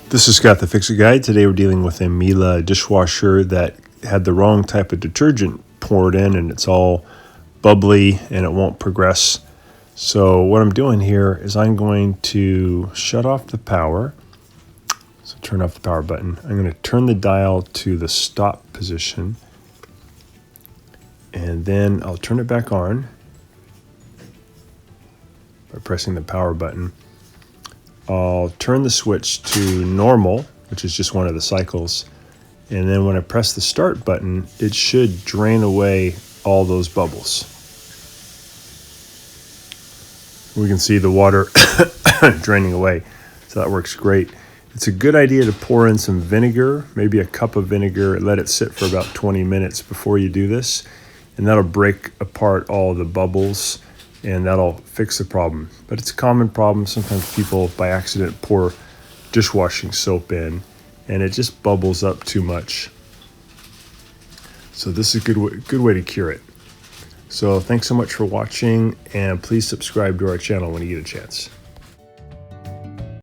This is Scott the Fix-It Guy. Today we're dealing with a Miele dishwasher that had the wrong type of detergent poured in and it's all bubbly and it won't progress. So what I'm doing here is I'm going to shut off the power. So turn off the power button. I'm going to turn the dial to the stop position and then I'll turn it back on by pressing the power button. I'll turn the switch to normal, which is just one of the cycles. And then when I press the start button, it should drain away all those bubbles. We can see the water draining away, so that works great. It's a good idea to pour in some vinegar, maybe a cup of vinegar, let it sit for about 20 minutes before you do this, and that'll break apart all the bubbles and that'll fix the problem. But it's a common problem. Sometimes people by accident pour dishwashing soap in and it just bubbles up too much. So this is a good way to cure it. So thanks so much for watching, and please subscribe to our channel when you get a chance.